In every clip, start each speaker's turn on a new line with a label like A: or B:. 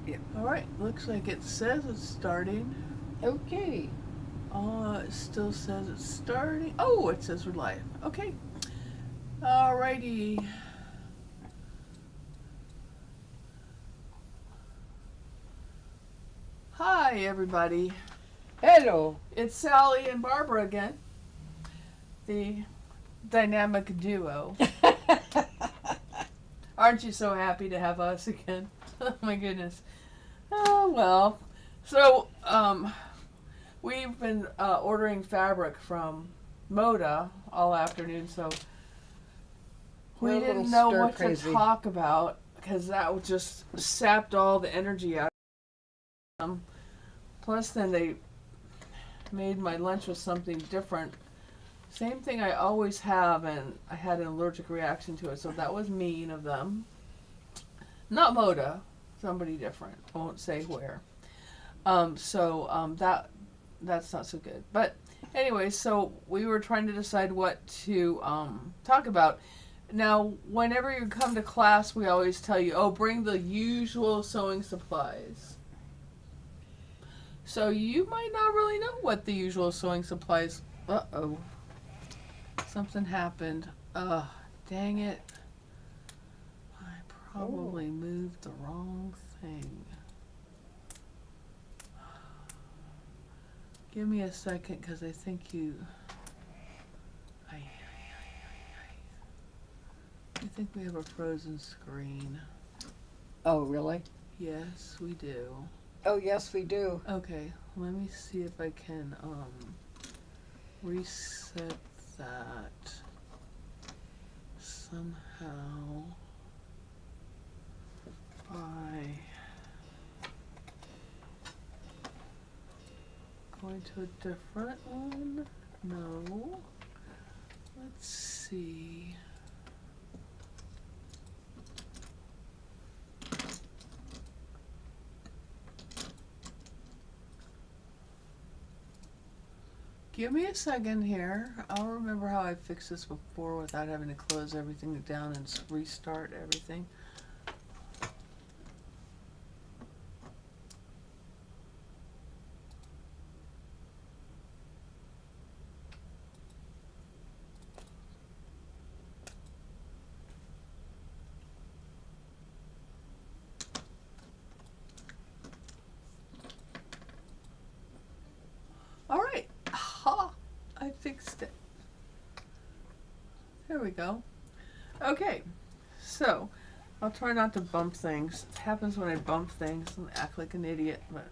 A: Yeah.
B: All right, looks like it says it's starting.
A: Okay.
B: It still says it's starting. Oh, it says we're live. Okay. Alrighty. Hi, everybody.
A: Hello.
B: It's Sally and Barbara again, the dynamic duo. Aren't you so happy to have us again? Oh my goodness. Oh well. So, we've been ordering fabric from Moda all afternoon, so
A: We're
B: we
A: a little
B: didn't know
A: stir
B: what to
A: crazy.
B: talk about because that just sapped all the energy out of them. Plus, then they made my lunch with something different. Same thing I always have, and I had an allergic reaction to it, so that was mean of them. Not Moda, somebody different. I won't say where. That's not so good. But anyway, so we were trying to decide what to talk about. Now, whenever you come to class, we always tell you, oh, bring the usual sewing supplies. So you might not really know what the usual sewing supplies. Uh oh, something happened. Ugh, dang it. I
A: Oh.
B: probably moved the wrong thing. Give me a second because I think you. I think we have a frozen screen.
A: Oh, really?
B: Yes, we do.
A: Oh, yes, we do.
B: Okay, let me see if I can reset that somehow by going to a different one. No. Let's see. Give me a second here. I'll remember how I fixed this before without having to close everything down and restart everything. All right. Aha! I fixed it. There we go. Okay. So, I'll try not to bump things. It happens when I bump things and act like an idiot. But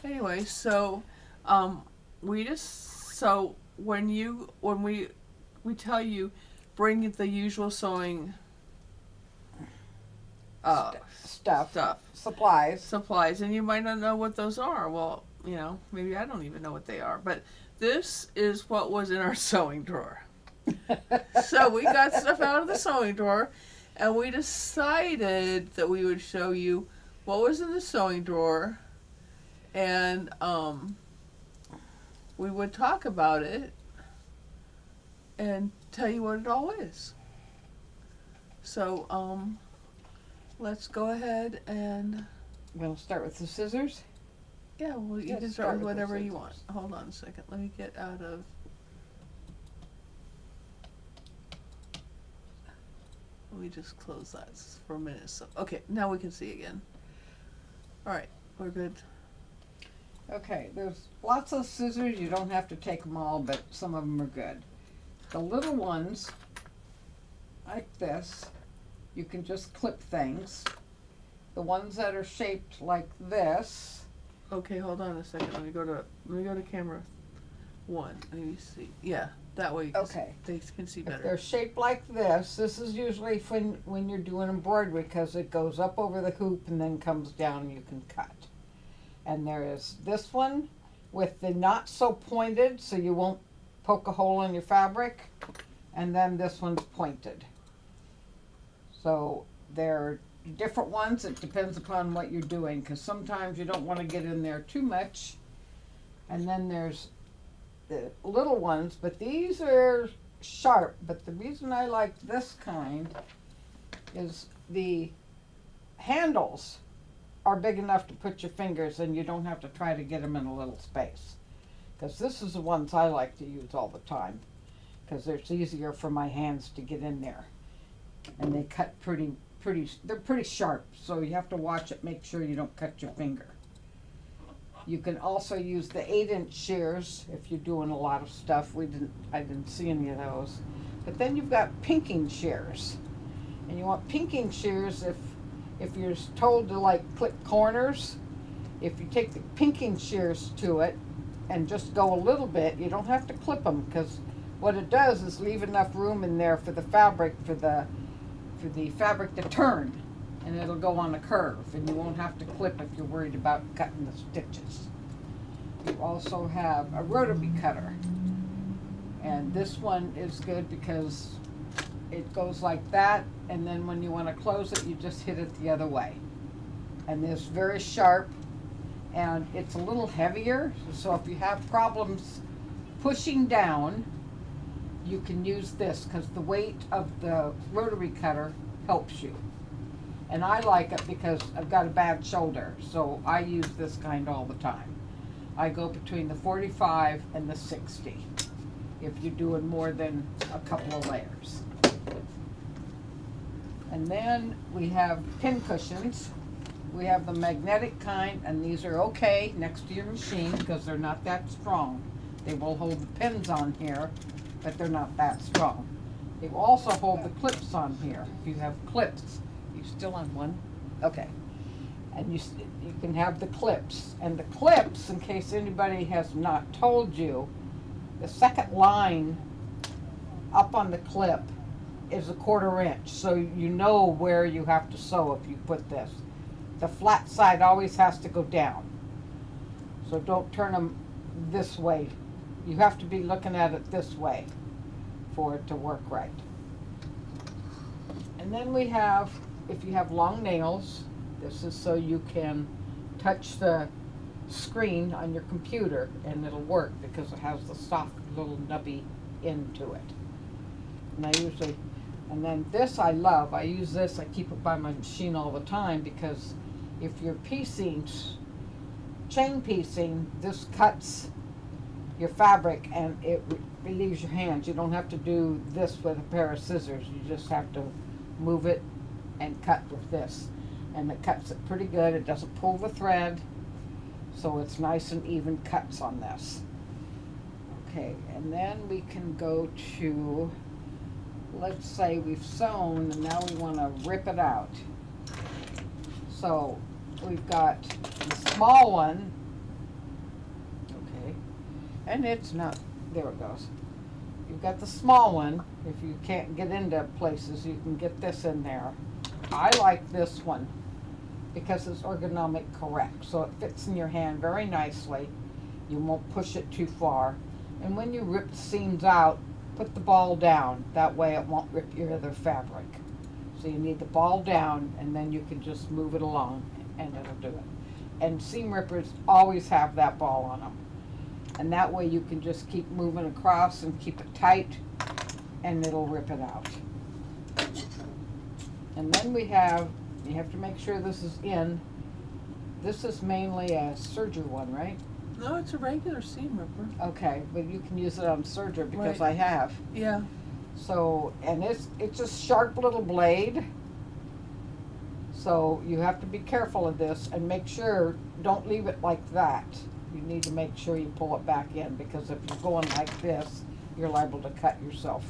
B: anyway, so um, we just when we tell you bring the usual sewing uh,
A: Stuff.
B: stuff
A: Supplies.
B: supplies, and you might not know what those are. Well, maybe I don't even know what they are, but this is what was in our sewing drawer. So we got stuff out of the sewing drawer, and we decided that we would show you what was in the sewing drawer, and we would talk about it and tell you what it all is. So let's go ahead and
A: We'll start with the scissors.
B: yeah, well, you
A: Let's
B: can
A: start
B: start with
A: with the
B: whatever you want.
A: scissors.
B: Hold on a second. Let me get out of. Let me just close that for a minute. So okay, now we can see again. All right, we're good.
A: Okay, there's lots of scissors. You don't have to take them all, but some of them are good. The little ones, like this, you can just clip things. The ones that are shaped like this,
B: Okay, hold on a second. Let me go to camera one. Let me see. Yeah, that way
A: okay.
B: they can see
A: If
B: better.
A: they're shaped like this is usually when you're doing embroidery because it goes up over the hoop and then comes down and you can cut. And there is this one with the not so pointed so you won't poke a hole in your fabric. And then this one's pointed. So they're different ones. It depends upon what you're doing because sometimes you don't want to get in there too much. And then there's the little ones, but these are sharp. But the reason I like this kind is the handles are big enough to put your fingers and you don't have to try to get them in a little space. Because this is the ones I like to use all the time, because it's easier for my hands to get in there. And they cut they're pretty sharp, so you have to watch it, make sure you don't cut your finger. You can also use the 8-inch shears if you're doing a lot of stuff. I didn't see any of those. But then you've got pinking shears. And you want pinking shears if you're told to like clip corners. If you take the pinking shears to it and just go a little bit, you don't have to clip them, because what it does is leave enough room in there for the fabric to turn, and it'll go on a curve, and you won't have to clip if you're worried about cutting the stitches. You also have a rotary cutter, and this one is good because it goes like that, and then when you want to close it, you just hit it the other way. And it's very sharp, and it's a little heavier, so if you have problems pushing down, you can use this, because the weight of the rotary cutter helps you. And I like it because I've got a bad shoulder, so I use this kind all the time. I go between the 45 and the 60 if you're doing more than a couple of layers. And then we have pin cushions. We have the magnetic kind, and these are okay next to your machine because they're not that strong. They will hold the pins on here, but they're not that strong. They will also hold the clips on here. If you have clips, you still on one? Okay. And you can have the clips. And the clips, in case anybody has not told you, the second line up on the clip is a 1/4 inch, so you know where you have to sew if you put this. The flat side always has to go down, so don't turn them this way. You have to be looking at it this way for it to work right. And then we have, if you have long nails, this is so you can touch the screen on your computer and it'll work because it has the soft little nubby end to it. And then this I love. I use this, I keep it by my machine all the time, because if you're piecing, chain piecing, this cuts your fabric and it relieves your hands. You don't have to do this with a pair of scissors. You just have to move it and cut with this. And it cuts it pretty good. It doesn't pull the thread, so it's nice and even cuts on this. Okay, and then we can go to, let's say we've sewn and now we want to rip it out. So we've got the small one, okay, and it's not, there it goes. You've got the small one. If you can't get into places, you can get this in there. I like this one because it's ergonomic correct, so it fits in your hand very nicely. You won't push it too far. And when you rip the seams out, put the ball down. That way it won't rip your other fabric. So you need the ball down, and then you can just move it along and it'll do it. And seam rippers always have that ball on them. And that way you can just keep moving across and keep it tight and it'll rip it out. And then we have, you have to make sure this is in. This is mainly a serger one, right?
B: No, it's a regular seam ripper.
A: Okay, but you can use it on serger because
B: Right.
A: I have.
B: Yeah.
A: So, and it's a sharp little blade. So you have to be careful of this and make sure, don't leave it like that. You need to make sure you pull it back in, because if you're going like this, you're liable to cut yourself.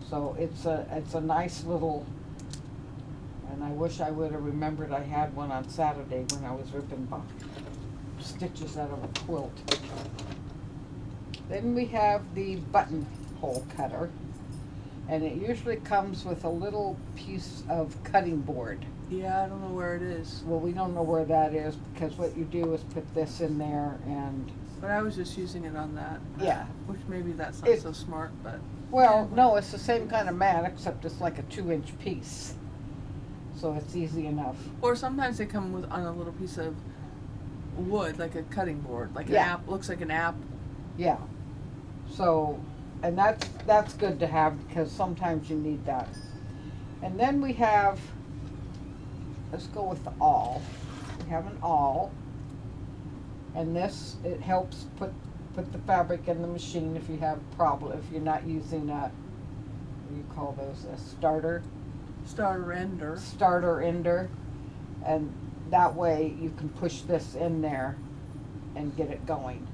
A: So it's a nice little, and I wish I would have remembered I had one on Saturday when I was ripping stitches out of a quilt. Then we have the buttonhole cutter, and it usually comes with a little piece of cutting board.
B: Yeah, I don't know where it is.
A: Well, we don't know where that is, because what you do is put this in there and,
B: But I was just using it on that.
A: yeah.
B: Which maybe that's not
A: It-
B: so smart, but.
A: Well, no, it's the same kind of mat, except it's like a 2-inch piece. So it's easy enough.
B: Or sometimes they come with on a little piece of wood, like a cutting board, like an
A: Yeah.
B: app. Looks like an app.
A: Yeah. So, and that's good to have, because sometimes you need that. And then we have let's go with the awl. We have an awl. And this, it helps put the fabric in the machine if you have a problem, if you're not using a, what do you call those, a starter ender. And that way you can push this in there and get it going.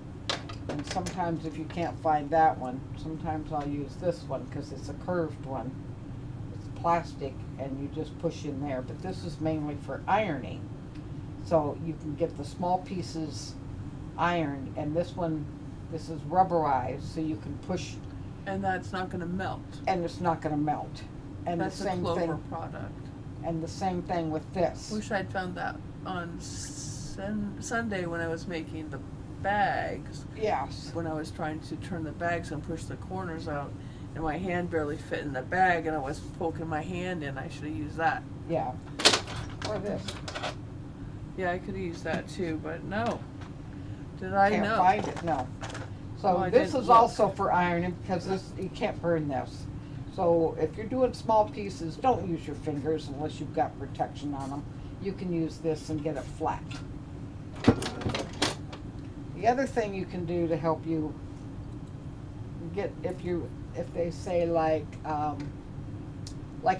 A: And sometimes if you can't find that one, sometimes I'll use this one because it's a curved one. It's plastic and you just push in there, but this is mainly for ironing. So you can get the small pieces ironed, and this is rubberized, so you can push.
B: And that's not gonna melt.
A: And it's not gonna melt. And
B: That's
A: the same
B: a Clover
A: thing.
B: product.
A: And the same thing with this.
B: Wish I'd found that on Sunday when I was making the bags.
A: Yes.
B: When I was trying to turn the bags and push the corners out, and my hand barely fit in the bag, and I was poking my hand in. I should have used that.
A: Yeah. Or this.
B: Yeah, I could have used that too, but no. Did I
A: Can't
B: know?
A: find it, no. So
B: Well, I
A: this
B: didn't
A: is
B: look.
A: also for ironing because this, you can't burn this. So if you're doing small pieces, don't use your fingers unless you've got protection on them. You can use this and get it flat. The other thing you can do to help you get, if they say like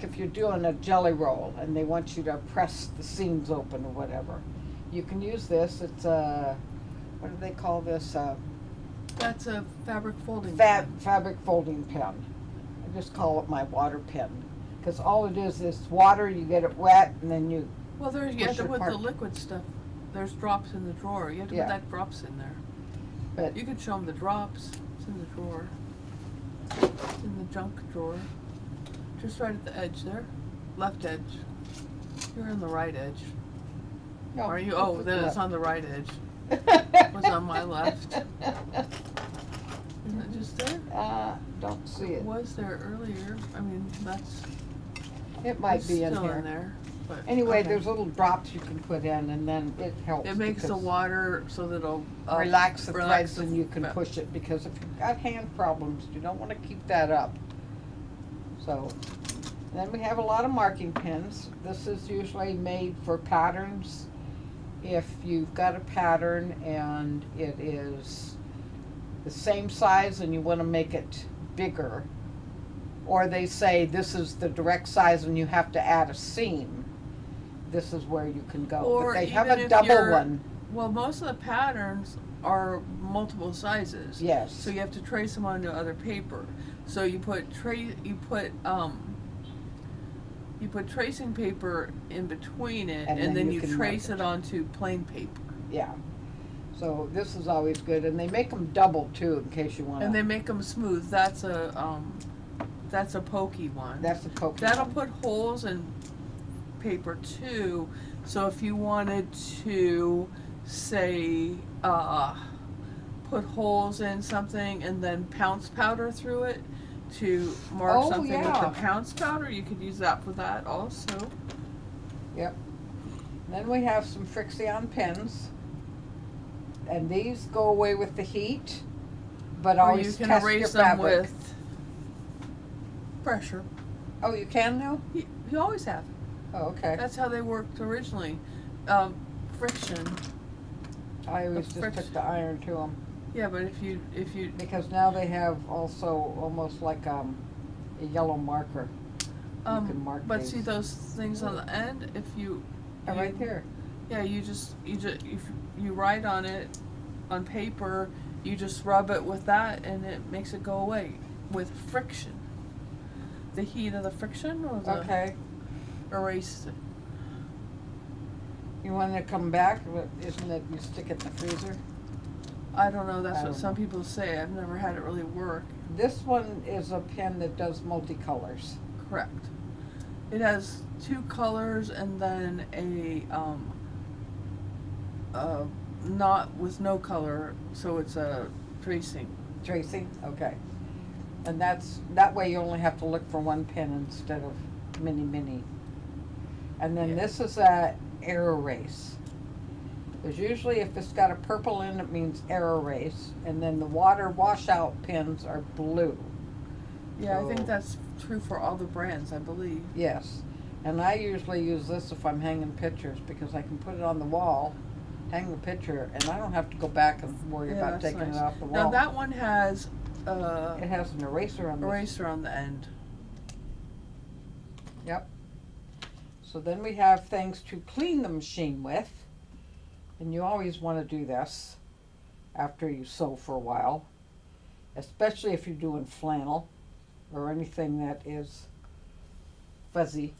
A: if you're doing a jelly roll and they want you to press the seams open or whatever, you can use this. It's a, what do they call this?
B: That's a fabric folding pen.
A: Fabric folding pen. I just call it my water pen. Because all it is water, you get it wet, and then you
B: Well, you have
A: push
B: to
A: it
B: put the
A: apart.
B: liquid stuff. There's drops in the drawer. You have to
A: Yeah.
B: put that drops in there.
A: But
B: You can show them the drops. It's in the drawer. It's in the junk drawer. Just right at the edge there. Left edge. You're on the right edge.
A: no,
B: Are you?
A: it's
B: Oh,
A: the
B: then it's
A: left.
B: on the right edge. It was on my left. Isn't it just there?
A: Don't see
B: It
A: it.
B: was there earlier. I mean, that's
A: It might
B: it's
A: be in
B: still
A: here.
B: in there. But
A: Anyway,
B: okay.
A: there's little drops you can put in, and then it helps.
B: It makes the
A: because
B: water so that it'll
A: relax the
B: relax
A: threads, and you can
B: the-
A: push it. Because if you've got hand problems, you don't want to keep that up. So, then we have a lot of marking pens. This is usually made for patterns. If you've got a pattern and it is the same size and you want to make it bigger, or they say this is the direct size and you have to add a seam, this is where you can go.
B: Or
A: But they have
B: even
A: a
B: if
A: double
B: you're-
A: one.
B: Well, most of the patterns are multiple sizes.
A: Yes.
B: So you have to trace them onto other paper. So you put you put tracing paper in between it,
A: And
B: and
A: then
B: then
A: you
B: you
A: can
B: trace
A: mark
B: it onto plain paper.
A: Yeah. So this is always good, and they make them double too, in case you want
B: And they
A: to.
B: make them smooth. That's a pokey one.
A: That's a poke.
B: That'll put holes in paper too. So if you wanted to, say, put holes in something and then pounce powder through it to mark
A: Oh,
B: something with
A: yeah.
B: the pounce powder, you could use that for that also.
A: Yep. Then we have some Frixion pens, and these go away with the heat, but
B: Or you
A: always
B: can
A: test your
B: erase them
A: fabric.
B: with pressure.
A: Oh, you can now?
B: You always have.
A: Oh, okay.
B: That's how they worked originally. Friction.
A: I always
B: the
A: just
B: friction.
A: took the iron to them,
B: Yeah, but if you
A: because now they have also almost like a yellow marker. You can mark
B: but
A: these.
B: see those things on the end, if you
A: Oh, right there.
B: Yeah, you just if you write on it on paper, you just rub it with that and it makes it go away with friction. The heat of the friction or the
A: Okay.
B: erases it.
A: You want to come back? Isn't it you stick it in the freezer?
B: I don't know, that's
A: I
B: what
A: don't
B: some
A: know.
B: people say. I've never had it really work.
A: This one is a pen that does multicolors.
B: Correct. It has 2 colors and then a not with no color, so it's a tracing.
A: Tracing, okay. And that way you only have to look for one pen instead of many. And then
B: Yeah.
A: this is a air erase. Because usually if it's got a purple in it means air erase, and then the water washout pens are blue.
B: Yeah, I
A: So-
B: think that's true for all the brands, I believe.
A: Yes, And I usually use this if I'm hanging pictures because I can put it on the wall, hang the picture, and I don't have to go back and worry
B: Yeah,
A: about
B: that's
A: taking
B: nice.
A: it off the
B: Now
A: wall.
B: that one has
A: It has an eraser on the
B: eraser on the end.
A: Yep. So then we have things to clean the machine with. And you always want to do this after you sew for a while, especially if you're doing flannel or anything that is fuzzy.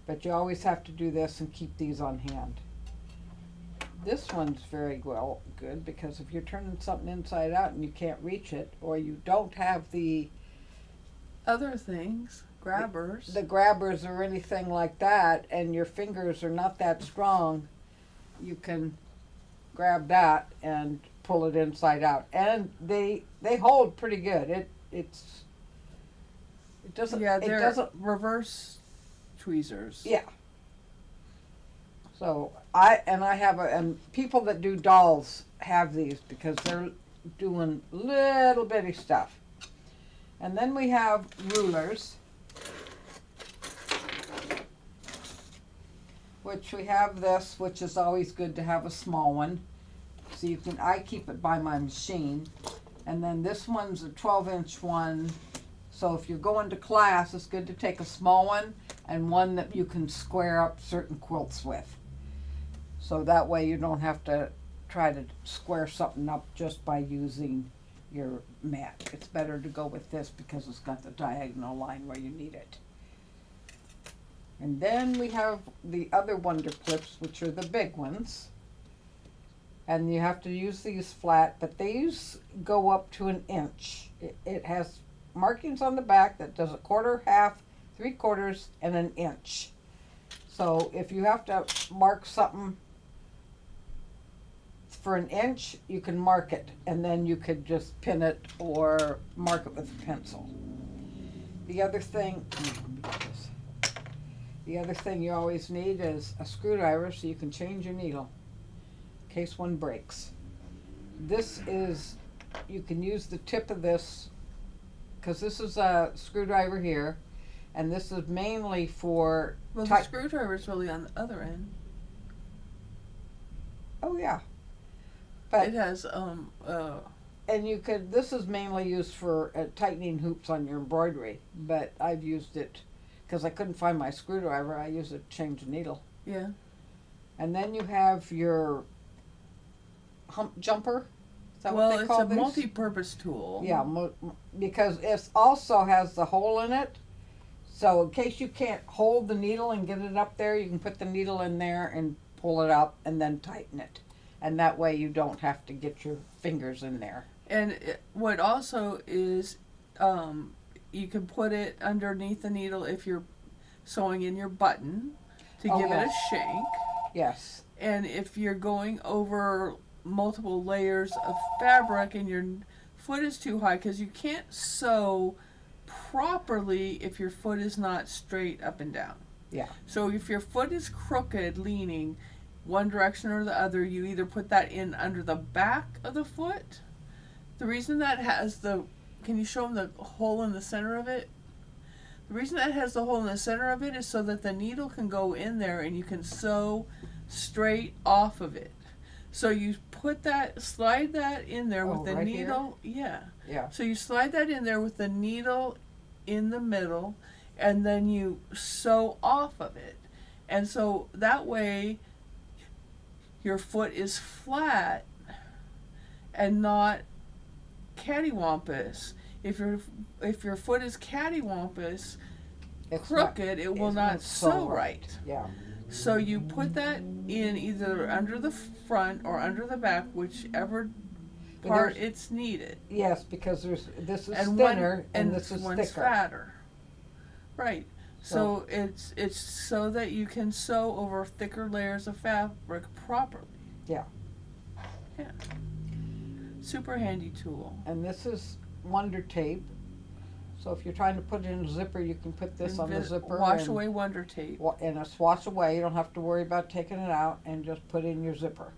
A: But you always have to do this and keep these on hand. This one's very good because if you're turning something inside out and you can't reach it, or you don't have the
B: Other things, grabbers.
A: the grabbers or anything like that, and your fingers are not that strong, you can grab that and pull it inside out, and they hold pretty good. It doesn't.
B: Yeah,
A: It
B: they're
A: doesn't.
B: reverse tweezers.
A: Yeah. So I have and people that do dolls have these because they're doing little bitty stuff. And then we have rulers, which we have this, which is always good to have a small one. So you can, I keep it by my machine. And then this one's a 12-inch one. So if you're going to class, it's good to take a small one and one that you can square up certain quilts with. So that way you don't have to try to square something up just by using your mat. It's better to go with this because it's got the diagonal line where you need it. And then we have the other Wonder Clips, which are the big ones. And you have to use these flat, but these go up to an inch. It has markings on the back that does a quarter, half, 3/4, and an inch. So if you have to mark something for an inch, you can mark it, and then you could just pin it or mark it with a pencil. The other thing you always need is a screwdriver so you can change your needle in case one breaks. This is, you can use the tip of this, because this is a screwdriver here, and this is mainly for
B: Well, the screwdriver's really on the other end.
A: Oh yeah. But
B: It has
A: and you could, this is mainly used for tightening hoops on your embroidery, but I've used it because I couldn't find my screwdriver. I used it to change the needle.
B: yeah.
A: And then you have your hump jumper. Is that
B: Well,
A: what they call
B: it's a
A: these?
B: multi-purpose tool.
A: Yeah, because it also has the hole in it. So in case you can't hold the needle and get it up there, you can put the needle in there and pull it up and then tighten it. And that way you don't have to get your fingers in there.
B: And what also is, you can put it underneath the needle if you're sewing in your button to give it a shank.
A: Yes.
B: And if you're going over multiple layers of fabric and your foot is too high, because you can't sew properly if your foot is not straight up and down.
A: Yeah.
B: So if your foot is crooked, leaning one direction or the other, you either put that in under the back of the foot. The reason that has the, can you show them the hole in the center of it? The reason that has the hole in the center of it is so that the needle can go in there and you can sew straight off of it. So you put that, slide that in there with the
A: right
B: needle. Yeah.
A: Yeah.
B: So you slide that in there with the needle in the middle, and then you sew off of it. And so that way your foot is flat and not cattywampus. If your foot is cattywampus,
A: It's
B: crooked, it will
A: it's
B: not
A: sew
B: sew right.
A: Yeah.
B: So you put that in either under the front or under the back, whichever
A: But
B: part
A: there's-
B: it's needed.
A: Yes, because this is
B: And
A: thinner and this is
B: one's
A: thicker.
B: fatter. Right. So it's so that you can sew over thicker layers of fabric properly.
A: Yeah.
B: Yeah. Super handy tool.
A: And this is Wonder Tape. So if you're trying to put it in a zipper, you can put this on the zipper.
B: Wash
A: and,
B: away Wonder Tape.
A: And it's wash away. You don't have to worry about taking it out, and just put in your zipper.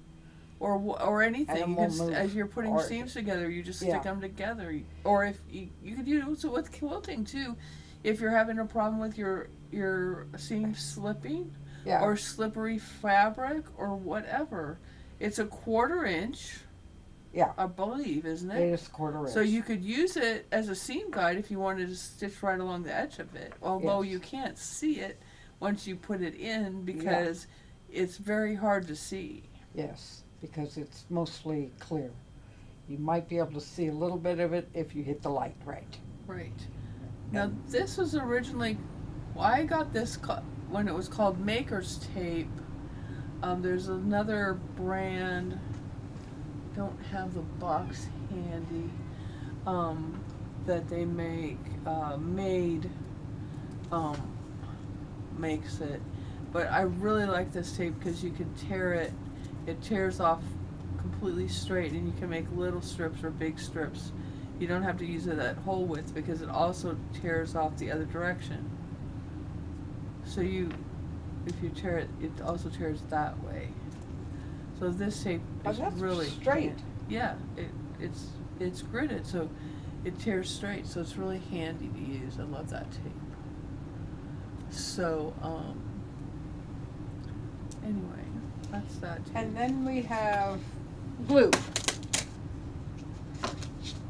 B: Or anything.
A: And it
B: You
A: won't
B: can,
A: move.
B: as you're putting
A: Or-
B: seams together, you just
A: Yeah.
B: stick them together. Or if you could use it with quilting too. If you're having a problem with your your seam slipping
A: Yeah.
B: or slippery fabric or whatever. It's a 1/4 inch.
A: Yeah.
B: I believe, isn't
A: It
B: it?
A: is 1/4 inch.
B: So you could use it as a seam guide if you wanted to stitch right along the edge of it. Although
A: Yes.
B: you can't see it once you put it in because it's very hard to see.
A: Yes, because it's mostly clear. You might be able to see a little bit of it if you hit the light right.
B: Right. Now this was originally, well, I got this when it was called Maker's Tape. There's another brand. Don't have the box handy. That they make. Made. Makes it, but I really like this tape because you can tear it. It tears off completely straight, and you can make little strips or big strips. You don't have to use it at whole width because it also tears off the other direction. So if you tear it, it also tears that way. So this tape
A: Oh,
B: is
A: that's
B: really
A: straight.
B: Yeah, it's gridded, so it tears straight. So it's really handy to use. I love that tape. So anyway, that's that tape.
A: And then we have glue.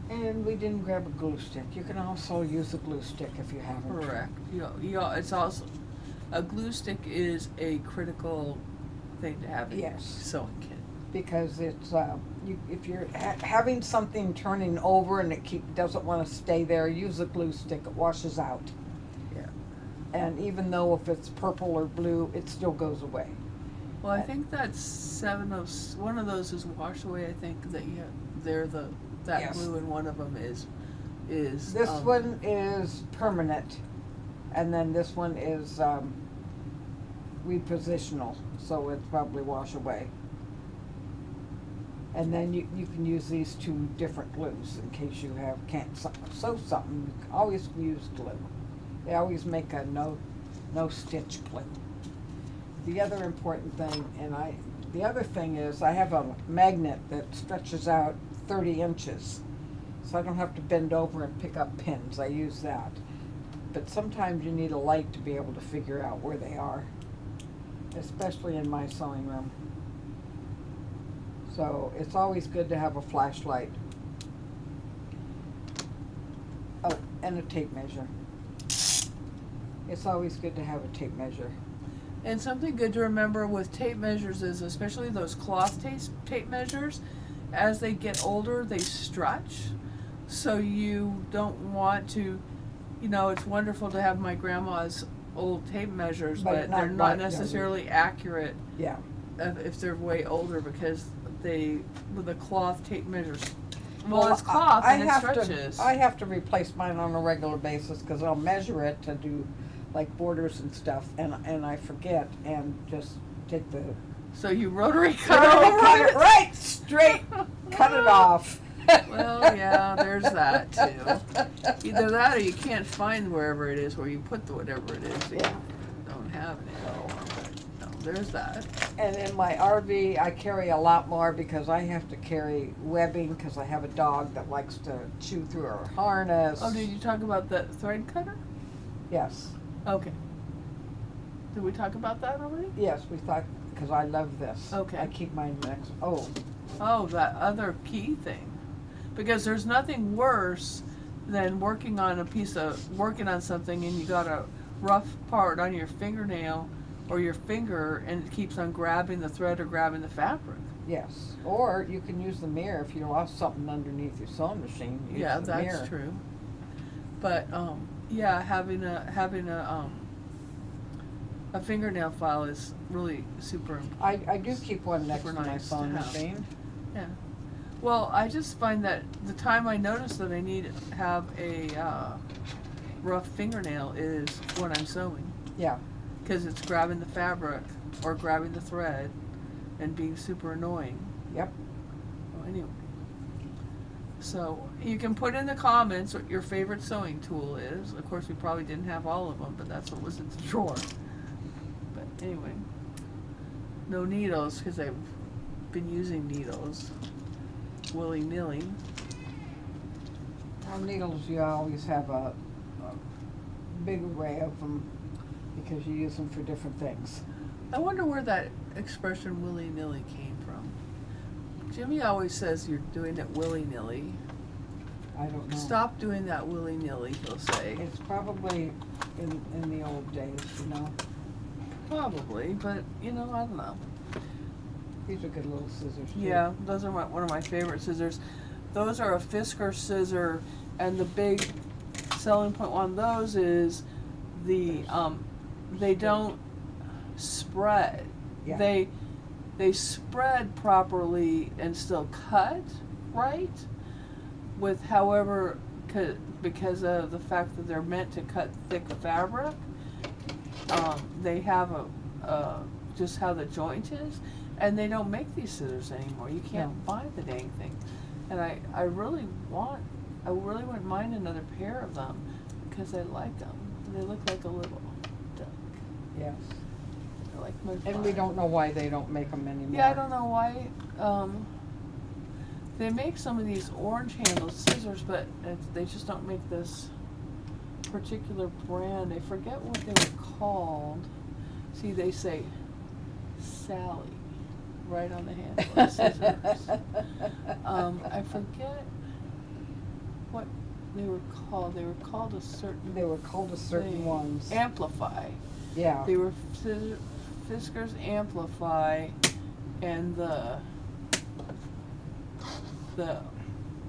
A: And we didn't grab a glue stick. You can also use a glue stick if you haven't.
B: Correct. It's also a glue stick is a critical thing to have in your
A: Yes.
B: sewing kit.
A: Because it's if you're having something turning over and it doesn't want to stay there, use a glue stick. It washes out.
B: Yeah.
A: And even though if it's purple or blue, it still goes away.
B: Well, I think that's one of those is wash away. I think that they're that
A: Yes.
B: glue, and one of them is
A: This one is permanent, and then this one is repositional, so it's probably wash away. And then you can use these 2 different glues in case you can't sew something. You can always use glue. They always make a no stitch glue. The other important thing, the other thing is I have a magnet that stretches out 30 inches. So I don't have to bend over and pick up pins. I use that. But sometimes you need a light to be able to figure out where they are, especially in my sewing room. So it's always good to have a flashlight. Oh, and a tape measure. It's always good to have a tape measure.
B: And something good to remember with tape measures is, especially those cloth tape measures, as they get older, they stretch. So you don't want to, it's wonderful to have my grandma's old tape measures, but they're not necessarily accurate
A: Yeah.
B: if they're way older because with the cloth tape measures. Well,
A: Well,
B: it's cloth and it
A: have
B: stretches.
A: I have to replace mine on a regular basis because I'll measure it to do like borders and stuff, and I forget and just take the
B: So you rotary cut
A: cut
B: over
A: it right straight, cut it off.
B: Well, yeah, there's that too. Either that or you can't find wherever it is where you put whatever it is that
A: Yeah.
B: you don't have it anymore. No, there's that.
A: And in my RV, I carry a lot more because I have to carry webbing because I have a dog that likes to chew through her harness.
B: Oh, did you talk about the thread cutter?
A: Yes.
B: Okay. Did we talk about that already?
A: Yes, we thought, because I love this.
B: Okay.
A: I keep mine next.
B: Oh, that other key thing. Because there's nothing worse than working on something and you got a rough part on your fingernail or your finger and it keeps on grabbing the thread or grabbing the fabric.
A: yes. Or you can use the mirror if you lost something underneath your sewing machine. Use
B: Yeah,
A: the
B: that's
A: mirror.
B: true. But yeah, having a fingernail file is really super important.
A: I do keep one next to
B: Super
A: my
B: nice to
A: sewing
B: have.
A: machine.
B: Yeah. Well, I just find that the time I notice that I need to have a rough fingernail is when I'm sewing.
A: Yeah.
B: Because it's grabbing the fabric or grabbing the thread and being super annoying.
A: Yep.
B: Well, anyway. So you can put in the comments what your favorite sewing tool is. Of course, we probably didn't have all of them, but that's what was in the drawer. But anyway, no needles because I've been using needles willy-nilly.
A: On needles, you always have a big array of them because you use them for different things.
B: I wonder where that expression willy-nilly came from. Jimmy always says you're doing it willy-nilly.
A: I don't know.
B: Stop doing that willy-nilly, he'll say.
A: It's probably in the old days, you know.
B: Probably, but you know, I don't know.
A: These are good little scissors too.
B: Yeah, those are one of my favorite scissors. Those are a Fisker scissor, and the big selling point on those is the they don't spread.
A: Yeah.
B: They spread properly and still cut right. With however, because of the fact that they're meant to cut thick fabric, they have a just how the joint is, and they don't make these scissors anymore. You can't buy the dang thing, and I really wouldn't mind another pair of them because I like them. They look like a little duck.
A: Yes.
B: I like my.
A: And we don't know why they don't make them anymore.
B: Yeah, I don't know why. They make some of these orange handled scissors, but they just don't make this particular brand. I forget what they were called. See, they say Sally right on the handle of the scissors. I forget what they were called. They were called a certain.
A: They were called a certain
B: thing.
A: ones.
B: Amplify.
A: Yeah.
B: They were Fisker's Amplify, and the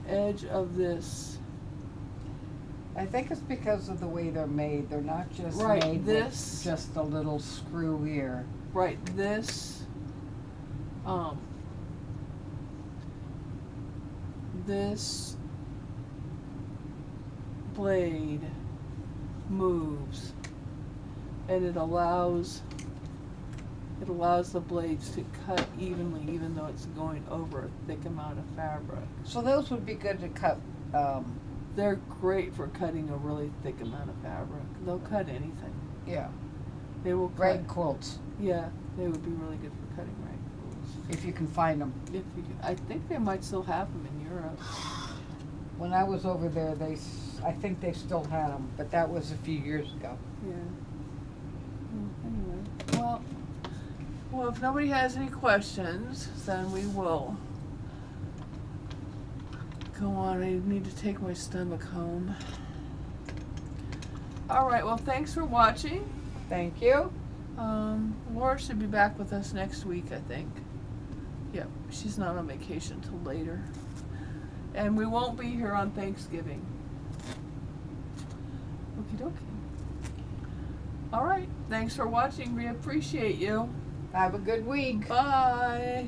B: edge of this.
A: I think it's because of the way they're made. They're not just
B: Right,
A: made
B: this-
A: with just a little screw here.
B: Right, this blade moves, and it allows the blades to cut evenly, even though it's going over a thick amount of fabric.
A: So those would be good to cut.
B: They're great for cutting a really thick amount of fabric. They'll cut anything.
A: Yeah.
B: They will cut.
A: Rag quilts,
B: Yeah, they would be really good for cutting rag quilts.
A: if you can find them.
B: If you could, I think they might still have them in Europe.
A: When I was over there, I think they still had them, but that was a few years ago.
B: Yeah. Anyway, well, if nobody has any questions, then we will go on. I need to take my stomach home. All right. Well, thanks for watching.
A: Thank you.
B: Laura should be back with us next week, I think. Yep, she's not on vacation till later. And we won't be here on Thanksgiving. Okie dokie. All right, thanks for watching. We appreciate you.
A: Have a good week.
B: Bye.